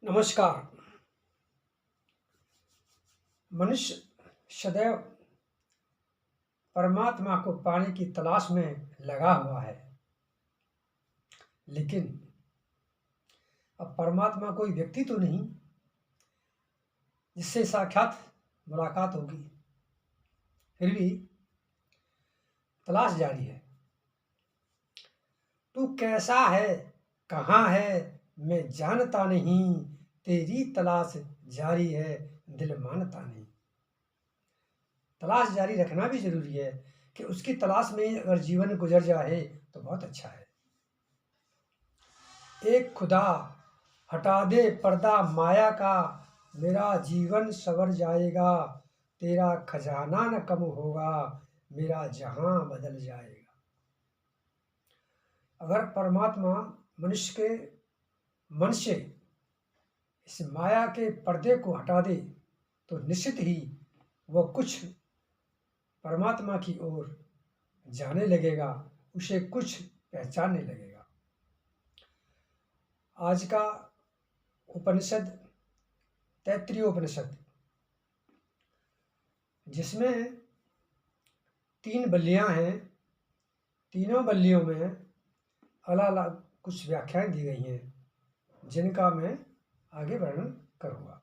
नमस्कार। मनुष्य सदैव परमात्मा को पाने की तलाश में लगा हुआ है, लेकिन अब परमात्मा कोई व्यक्ति तो नहीं जिससे साक्षात मुलाकात होगी। फिर भी तलाश जारी है। तू कैसा है, कहाँ है, मैं जानता नहीं, तेरी तलाश जारी है, दिल मानता नहीं। तलाश जारी रखना भी जरूरी है कि उसकी तलाश में अगर जीवन गुजर जाए तो बहुत अच्छा है। एक खुदा हटा दे पर्दा माया का, मेरा जीवन संवर जाएगा, तेरा खजाना न कम होगा, मेरा जहां बदल जाएगा। अगर परमात्मा मनुष्य के मन से इस माया के पर्दे को हटा दे तो निश्चित ही वह कुछ परमात्मा की ओर जाने लगेगा, उसे कुछ पहचानने लगेगा। आज का उपनिषद तैत्तिरीय उपनिषद, जिसमें 3 बल्लियां हैं, तीनों बल्लियों में अलग अलग कुछ व्याख्याएं दी गई हैं, जिनका मैं आगे वर्णन करूंगा।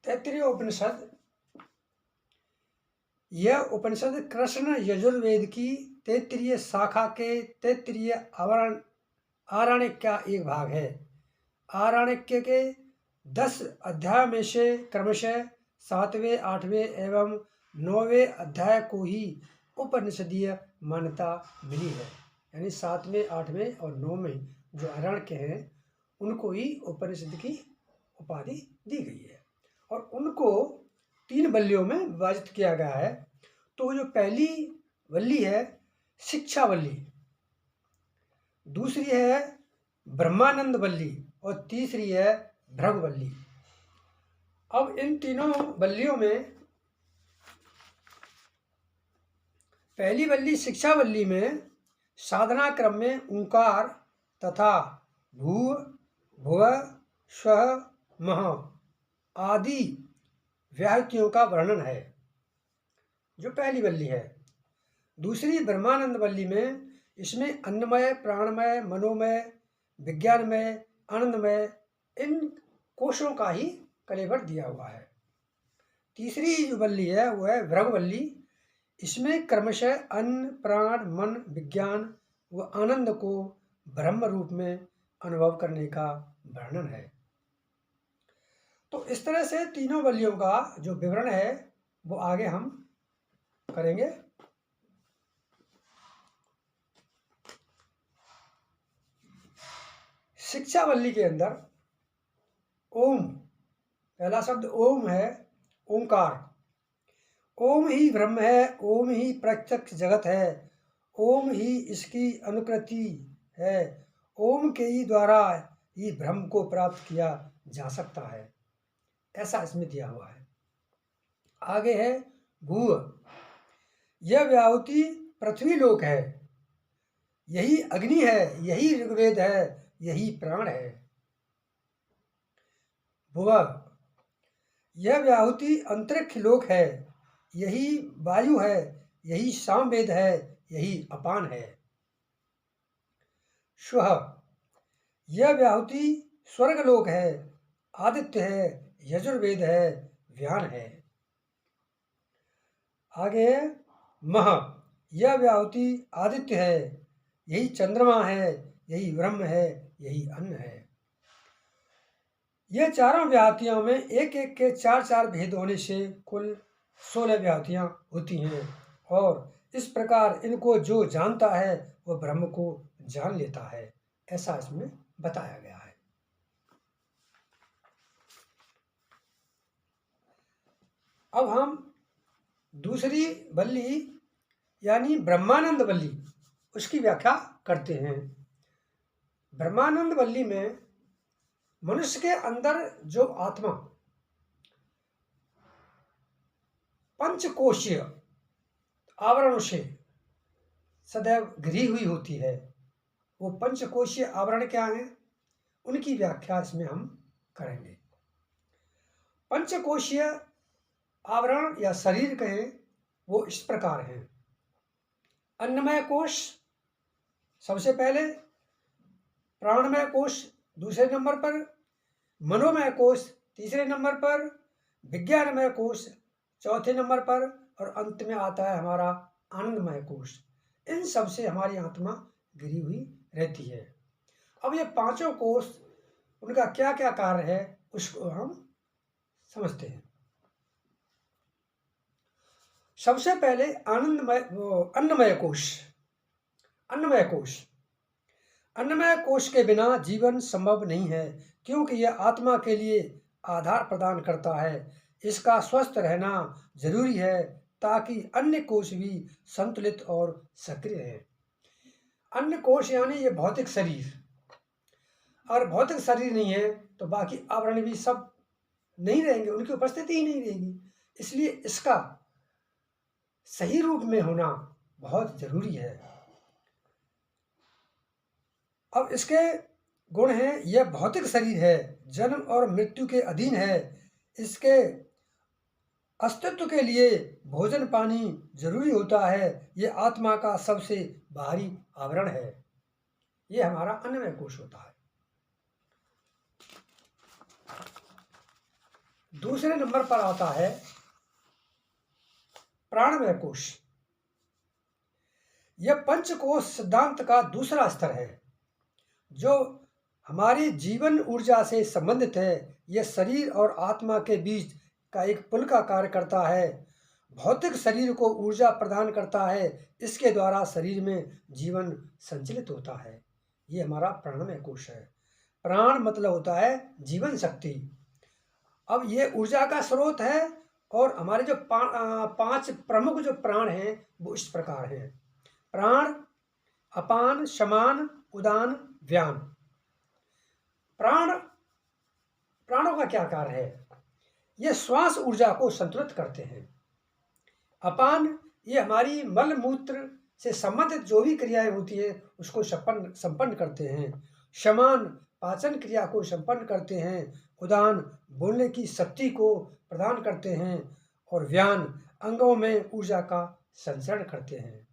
तैत्तिरीय उपनिषद, यह उपनिषद कृष्ण यजुर्वेद की तैत्तिरीय शाखा के तैत्तिरीय आरण्यक का एक भाग है। आरण्यक के 10 अध्याय में से क्रमशः 7वें, 8वें एवं 9वें अध्याय को ही उपनिषदीय मान्यता मिली है। यानी 7वें, 8वें और 9वें जो आरण्यक हैं उनको ही उपनिषद की उपाधि दी गई है और उनको 3 वल्लियों में विभाजित किया गया है। तो जो पहली वल्ली है शिक्षा वल्ली, दूसरी है ब्रह्मानंद वल्ली और तीसरी है भृगु वल्ली। अब इन तीनों वल्लियों में पहली वल्ली शिक्षा वल्ली में साधना क्रम में ओंकार तथा भू भुव स्व मह आदि व्याहृतियों का वर्णन है, जो पहली वल्ली है। दूसरी ब्रह्मानंद वल्ली में इसमें अन्नमय, प्राणमय, मनोमय, विज्ञानमय, आनंदमय इन कोशों का ही कलेवर दिया हुआ है। तीसरी जो वल्ली है वो है भृगु वल्ली। इसमें क्रमशः अन्न, प्राण, मन, विज्ञान व आनंद को ब्रह्म रूप में अनुभव करने का वर्णन है। तो इस तरह से तीनों वल्लियों का जो विवरण है वो आगे हम करेंगे। शिक्षा वल्ली के अंदर ओम, पहला शब्द ओम है, ओंकार। ओम ही ब्रह्म है, ओम ही प्रत्यक्ष जगत है, ओम ही इसकी अनुकृति है, ओम के ही द्वारा ही ब्रह्म को प्राप्त किया जा सकता है, ऐसा इसमें दिया हुआ है। आगे है भूव, यह व्याहुति पृथ्वी लोक है, यही अग्नि है, यही ऋग्वेद है, यही प्राण है। भुव, यह व्याहुति अंतरिक्ष लोक है, यही वायु है, यही सामवेद है, यही अपान है। श्वः, यह व्याहुति स्वर्ग लोक है, आदित्य है, यजुर्वेद है, व्यान है। आगे मह, यह व्याहुति आदित्य है, यही चंद्रमा है, यही ब्रह्म है, यही अन्न है। यह चारों व्याहतियों में एक एक के 4 भेद होने से कुल 16 व्याहतियाँ होती हैं और इस प्रकार इनको जो जानता है वह ब्रह्म को जान लेता है, ऐसा इसमें बताया गया है। अब हम दूसरी वल्ली यानी ब्रह्मानंद वल्ली उसकी व्याख्या करते हैं। ब्रह्मानंद वल्ली में मनुष्य के अंदर जो आत्मा पंचकोशीय आवरणों से सदैव घिरी हुई होती है। वो पंचकोशीय आवरण क्या हैं, उनकी व्याख्या इसमें हम करेंगे। पंचकोशीय आवरण या शरीर कहें, वो इस प्रकार हैं। अन्नमय कोश सबसे पहले, प्राणमय कोश दूसरे नंबर पर, मनोमय कोश तीसरे नंबर पर, विज्ञानमय कोश चौथे नंबर पर, और अंत में आता है हमारा आनंदमय कोश। इन सब से हमारी आत्मा घिरी हुई रहती है। अब ये पांचों कोश, उनका क्या क्या कार्य है उसको हम समझते हैं। सबसे पहले अन्नमय कोश। अन्नमय कोश, अन्नमय कोश के बिना जीवन संभव नहीं है, क्योंकि यह आत्मा के लिए आधार प्रदान करता है। इसका स्वस्थ रहना जरूरी है ताकि अन्य कोश भी संतुलित और सक्रिय हैं। अन्य कोश यानी ये भौतिक शरीर, और भौतिक शरीर नहीं है तो बाकी आवरण भी सब नहीं रहेंगे, उनकी उपस्थिति ही नहीं रहेगी। इसलिए इसका सही रूप में होना बहुत जरूरी है। अब इसके गुण हैं, यह भौतिक शरीर है, जन्म और मृत्यु के अधीन है। इसके अस्तित्व के लिए भोजन पानी जरूरी होता है। यह आत्मा का सबसे बाहरी आवरण है। यह हमारा अन्नमय कोश होता है। दूसरे नंबर पर आता है प्राणमय कोश। यह पंचकोश सिद्धांत का दूसरा स्तर है, जो हमारी जीवन ऊर्जा से संबंधित है। यह शरीर और आत्मा के बीच का एक पुल का कार्य करता है। भौतिक शरीर को ऊर्जा प्रदान करता है, इसके द्वारा शरीर में जीवन संचालित होता है। ये हमारा प्राणमय कोश है। प्राण मतलब होता है जीवन शक्ति। अब ये ऊर्जा का स्रोत है, और हमारे जो पांच प्रमुख जो प्राण हैं वो इस प्रकार हैं। प्राण, अपान, शमान, उदान, व्यान। प्राणों का क्या कार्य है? ये श्वास ऊर्जा को संतुलित करते हैं। अपान, ये हमारी मल मूत्र से संबंधित जो भी क्रियाएं होती है उसको संपन्न करते हैं। शमान, पाचन क्रिया को संपन्न करते हैं। उदान, बोलने की शक्ति को प्रदान करते हैं। और व्यान, अंगों में ऊर्जा का संचरण करते हैं।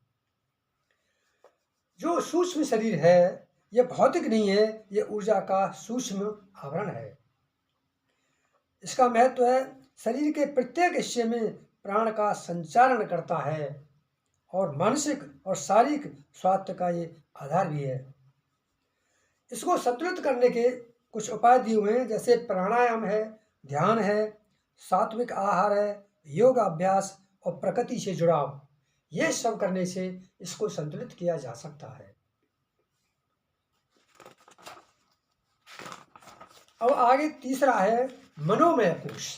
जो सूक्ष्म शरीर है यह भौतिक नहीं है, यह ऊर्जा का सूक्ष्म आवरण है। इसका महत्व है, शरीर के प्रत्येक हिस्से में प्राण का संचालन करता है, और मानसिक और शारीरिक स्वास्थ्य का ये आधार भी है। इसको संतुलित करने के कुछ उपाय दिए हुए हैं, जैसे प्राणायाम है, ध्यान है, सात्विक आहार है, योग अभ्यास और प्रकृति से जुड़ाव। ये सब करने से इसको संतुलित किया जा सकता है। अब आगे तीसरा है मनोमय कोश।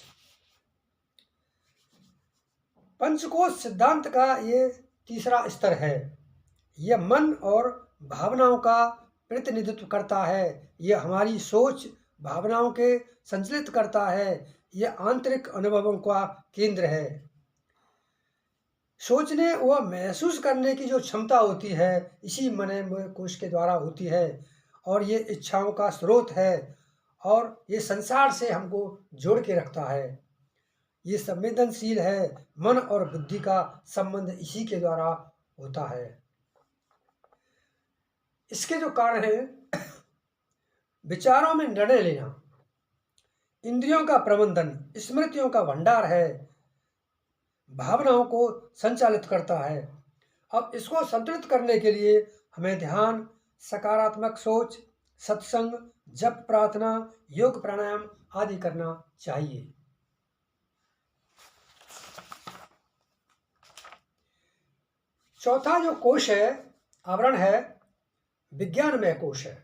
पंचकोश सिद्धांत का ये तीसरा स्तर है। यह मन और भावनाओं का प्रतिनिधित्व करता है। यह हमारी सोच भावनाओं के संचालित करता है। यह आंतरिक अनुभवों का केंद्र है। सोचने व महसूस करने की जो क्षमता होती है इसी मनोमय कोश के द्वारा होती है, और ये इच्छाओं का स्रोत है, और ये संसार से हमको जोड़ के रखता है। ये संवेदनशील है। मन और बुद्धि का संबंध इसी के द्वारा होता है। इसके जो कारण है, विचारों में निर्णय लेना, इंद्रियों का प्रबंधन, स्मृतियों का भंडार है, भावनाओं को संचालित करता है। अब इसको संतुलित करने के लिए हमें ध्यान, सकारात्मक सोच, सत्संग, जप, प्रार्थना, योग, प्राणायाम आदि करना चाहिए। चौथा जो कोश है, आवरण है, विज्ञानमय कोश है।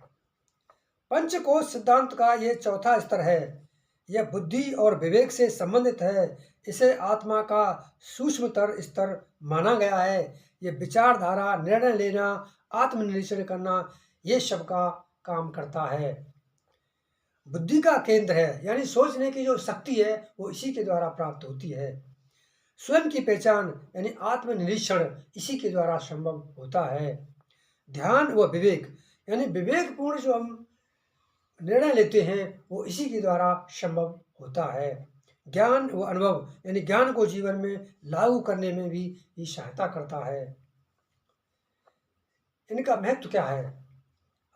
पंचकोश सिद्धांत का यह चौथा स्तर है। यह बुद्धि और विवेक से संबंधित है। इसे आत्मा का सूक्ष्मतर स्तर माना गया है। यह विचारधारा, निर्णय लेना, आत्मनिरीक्षण करना, ये सब का काम करता है। बुद्धि का केंद्र है, यानी सोचने की जो शक्ति है वो इसी के द्वारा प्राप्त होती है। स्वयं की पहचान यानी आत्मनिरीक्षण इसी के द्वारा संभव होता है। ध्यान व विवेक यानी विवेकपूर्ण जो हम निर्णय लेते हैं वो इसी के द्वारा संभव होता है। ज्ञान व अनुभव यानी ज्ञान को जीवन में लागू करने में भी ये सहायता करता है। इनका महत्व क्या है?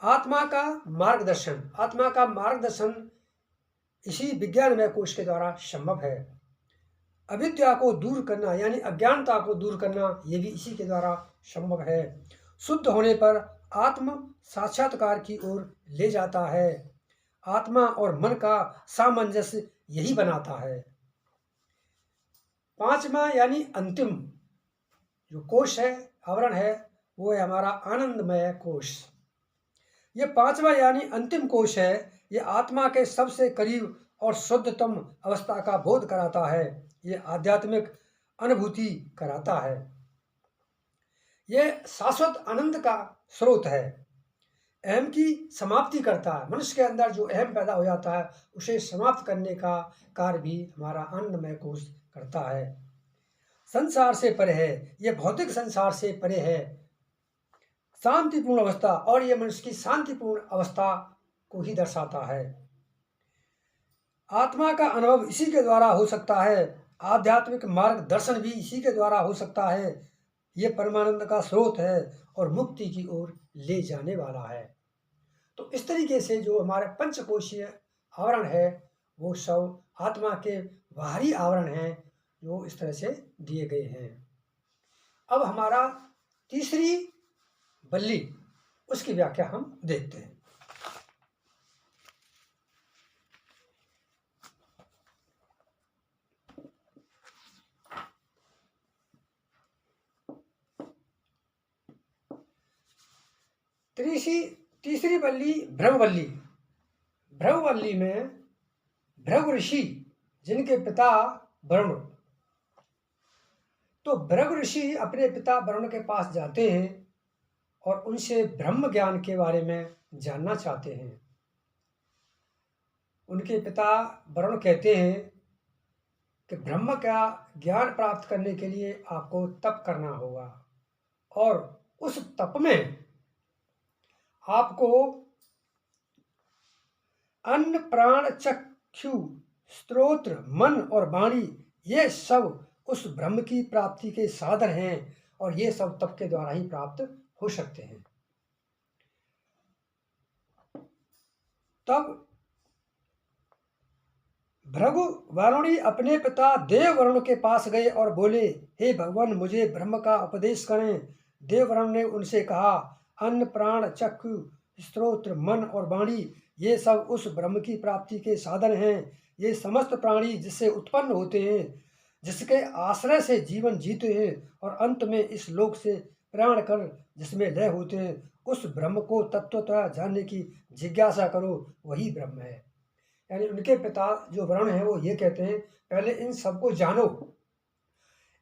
आत्मा का मार्गदर्शन, आत्मा का मार्गदर्शन इसी विज्ञानमय कोश के द्वारा संभव है। अविद्या को दूर करना यानी अज्ञानता को दूर करना ये भी इसी के द्वारा संभव है। शुद्ध होने पर आत्म साक्षात्कार की ओर ले जाता है। आत्मा और मन का सामंजस्य यही बनाता है। पांचवा यानी अंतिम जो कोश है, आवरण है, वो है हमारा आनंदमय कोश। ये पांचवा यानी अंतिम कोश है। ये आत्मा के सबसे करीब और शुद्धतम अवस्था का बोध कराता है। ये आध्यात्मिक अनुभूति कराता है। ये शाश्वत आनंद का स्रोत है। अहम की समाप्ति करता है। मनुष्य के अंदर जो अहम पैदा हो जाता है उसे समाप्त करने का कार्य भी हमारा आनंदमय कोश करता है। संसार से परे है, ये भौतिक संसार से परे है। शांतिपूर्ण अवस्था, और ये मनुष्य की शांतिपूर्ण अवस्था को ही दर्शाता है। आत्मा का अनुभव इसी के द्वारा हो सकता है। आध्यात्मिक मार्गदर्शन भी इसी के द्वारा हो सकता है। ये परमानंद का स्रोत है और मुक्ति की ओर ले जाने वाला है। तो इस तरीके से जो हमारे पंचकोशीय आवरण है वो सब आत्मा के बाहरी आवरण हैं जो इस तरह से दिए गए हैं। अब हमारा तीसरी बल्ली, उसकी व्याख्या हम देखते हैं। तीसरी बल्ली भृगुवल्ली। भृगुवल्ली में भृगु ऋषि जिनके पिता वरुण, तो भृगु ऋषि अपने पिता वरुण के पास जाते हैं और उनसे ब्रह्म ज्ञान के बारे में जानना चाहते हैं। उनके पिता वरुण कहते हैं कि ब्रह्म का ज्ञान प्राप्त करने के लिए आपको तप करना होगा और उस तप में आपको अन्न प्राण चक्षु स्त्रोत्र मन और वाणी ये सब उस ब्रह्म की प्राप्ति के साधन हैं और ये सब तप के द्वारा ही प्राप्त हो सकते हैं। तब भृगु वारुणी अपने पिता देव वरुण के पास गए और बोले, हे भगवान मुझे ब्रह्म का उपदेश करें। देव वरुण ने उनसे कहा, अन्न प्राण चक्षु स्त्रोत्र मन और वाणी ये सब उस ब्रह्म की प्राप्ति के साधन हैं। ये समस्त प्राणी जिससे उत्पन्न होते हैं, जिसके आश्रय से जीवन जीते हैं और अंत में इस लोक से प्राण कर जिसमें लय होते हैं, उस ब्रह्म को तत्वतः जानने की जिज्ञासा करो, वही ब्रह्म है। यानी उनके पिता जो वरुण हैं वो ये कहते हैं पहले इन सबको जानो।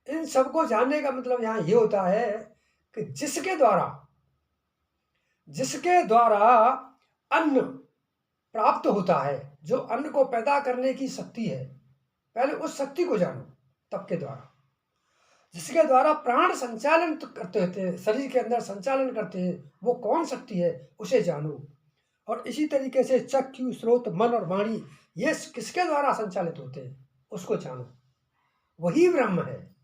इन सबको जानने का मतलब यहाँ ये होता है कि जिसके द्वारा अन्न प्राप्त होता है, जो अन्न को पैदा करने की शक्ति है, पहले उस शक्ति को जानो तप के द्वारा। जिसके द्वारा प्राण संचालन करते होते हैं, शरीर के अंदर संचालन करते हैं, वो कौन शक्ति है उसे जानो। और इसी तरीके से चक्षु स्रोत मन और वाणी ये किसके द्वारा संचालित होते हैं उसको जानो, वही ब्रह्म है।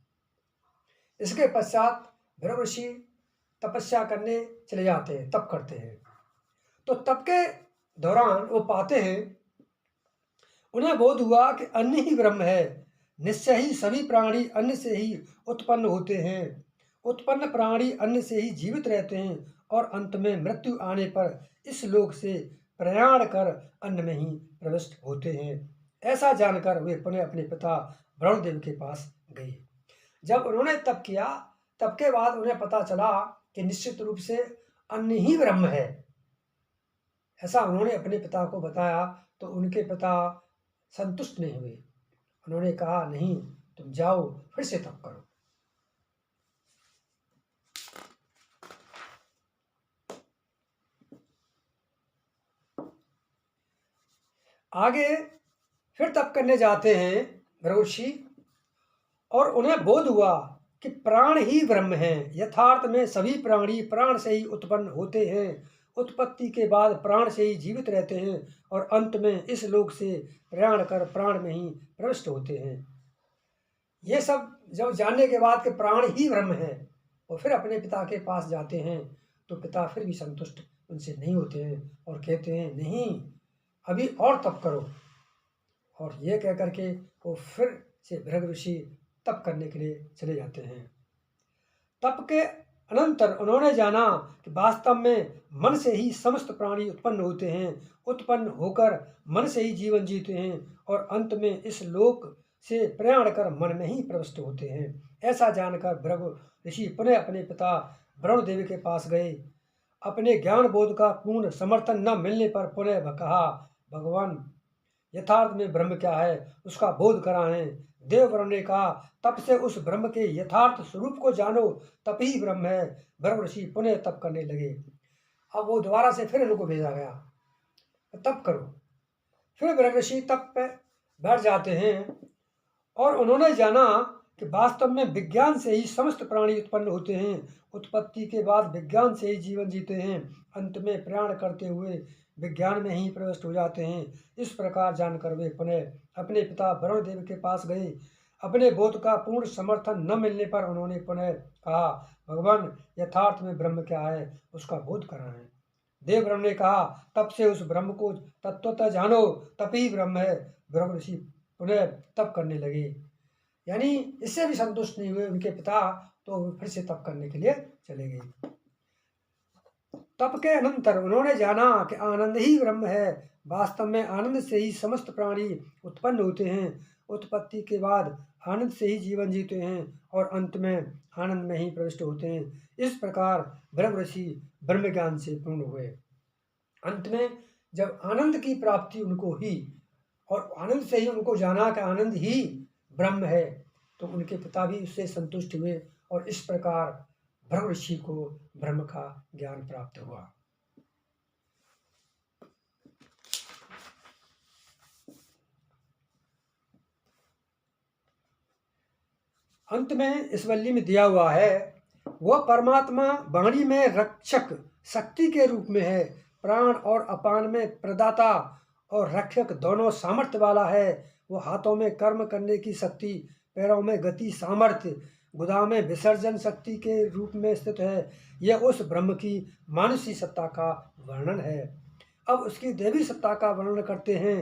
इसके पश्चात भृगु ऋषि तपस्या करने चले जाते हैं, तप करते हैं। तो तप के दौरान वो पाते हैं, उन्हें बोध हुआ कि अन्न ही ब्रह्म है। निश्चय ही सभी प्राणी अन्न से ही उत्पन्न होते हैं। उत्पन्न प्राणी अन्न से ही जीवित रहते हैं और अंत में मृत्यु आने पर इस लोक से प्रयाण कर अन्न में ही प्रविष्ट होते हैं। ऐसा जानकर वे पुनः अपने पिता वरुण देव के पास गए। जब उन्होंने तप किया, तब के बाद उन्हें पता चला कि निश्चित रूप से अन्न ही ब्रह्म है। ऐसा उन्होंने अपने पिता को बताया तो उनके पिता संतुष्ट नहीं हुए। उन्होंने कहा, नहीं, तुम जाओ फिर से तप करो। आगे फिर तप करने जाते हैं भृगु ऋषि और उन्हें बोध हुआ कि प्राण ही ब्रह्म है। यथार्थ में सभी प्राणी प्राण से ही उत्पन्न होते हैं, उत्पत्ति के बाद प्राण से ही जीवित रहते हैं और अंत में इस लोक से प्रयाण कर प्राण में ही प्रविष्ट होते हैं। ये सब जब जानने के बाद कि प्राण ही ब्रह्म है, और फिर अपने पिता के पास जाते हैं तो पिता फिर भी संतुष्ट उनसे नहीं होते हैं और कहते हैं नहीं, अभी और तप करो। और ये कह करके वो फिर से भृगु ऋषि तप करने के लिए चले जाते हैं। तप के अनंतर उन्होंने जाना कि वास्तव में मन से ही समस्त प्राणी उत्पन्न होते हैं, उत्पन्न होकर मन से ही जीवन जीते हैं और अंत में इस लोक से प्रयाण कर मन में ही प्रविष्ट होते हैं। ऐसा जानकर भृगु ऋषि पुनः अपने पिता ब्रह्मदेव के पास गए। अपने ज्ञान बोध का पूर्ण समर्थन न मिलने पर पुनः कहा, भगवान यथार्थ में ब्रह्म क्या है उसका बोध कराएं। देव ब्रह्म ने कहा, तप से उस ब्रह्म के यथार्थ स्वरूप को जानो, तप ही ब्रह्म है। भृगु ऋषि पुनः तप करने लगे। अब वो दोबारा से फिर इनको भेजा गया, तप करो। फिर भृगु ऋषि तप पे बैठ जाते हैं और उन्होंने जाना कि वास्तव में विज्ञान से ही समस्त प्राणी उत्पन्न होते हैं, उत्पत्ति के बाद विज्ञान से ही जीवन जीते हैं, अंत में प्रयाण करते हुए विज्ञान में ही प्रविष्ट हो जाते हैं। इस प्रकार जानकर वे पुनः अपने पिता ब्रह्मदेव के पास गए। अपने बोध का पूर्ण समर्थन न मिलने पर उन्होंने पुनः कहा, भगवान यथार्थ में ब्रह्म क्या है उसका बोध कराएं। देव ब्रह्म ने कहा, तप से उस ब्रह्म को तत्वतः जानो, तप ही ब्रह्म है। भृगु ऋषि पुनः तप करने लगे। यानी इससे भी संतुष्ट नहीं हुए उनके पिता, तो फिर से तप करने के लिए चले गए। तप के अनंतर उन्होंने जाना कि आनंद ही ब्रह्म है। वास्तव में आनंद से ही समस्त प्राणी उत्पन्न होते हैं, उत्पत्ति के बाद आनंद से ही जीवन जीते हैं और अंत में आनंद में ही प्रविष्ट होते हैं। इस प्रकार भृगु ऋषि ब्रह्म ज्ञान से पूर्ण हुए। अंत में जब आनंद की प्राप्ति उनको हुई और आनंद से ही उनको जाना कि आनंद ही ब्रह्म है, तो उनके पिता भी उससे संतुष्ट हुए और इस प्रकार भृगु ऋषि को ब्रह्म का ज्ञान प्राप्त हुआ। अंत में इस वल्ली में दिया हुआ है, वह परमात्मा वाणी में रक्षक शक्ति के रूप में है, प्राण और अपान में प्रदाता और रक्षक दोनों सामर्थ्य वाला है। वो हाथों में कर्म करने की शक्ति, पैरों में गति सामर्थ्य, गुदा में विसर्जन शक्ति के रूप में स्थित है। यह उस ब्रह्म की मानसी सत्ता का वर्णन है। अब उसकी देवी सत्ता का वर्णन करते हैं।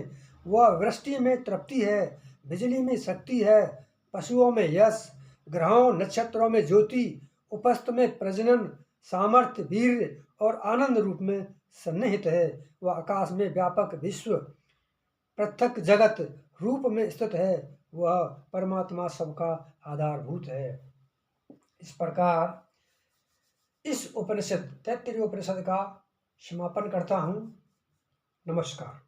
वह वृष्टि में तृप्ति है, बिजली में शक्ति है, पशुओं में यश, ग्रहों नक्षत्रों में ज्योति, उपस्थ में प्रजनन, सामर्थ्य, वीर्य और आनंद रूप में सन्निहित है। वह आकाश में व्यापक विश्व, पृथक जगत रूप में स्थित है। वह परमात्मा सबका आधारभूत है। इस प्रकार इस उपनिषद 33वें उपनिषद का समापन करता हूँ। नमस्कार।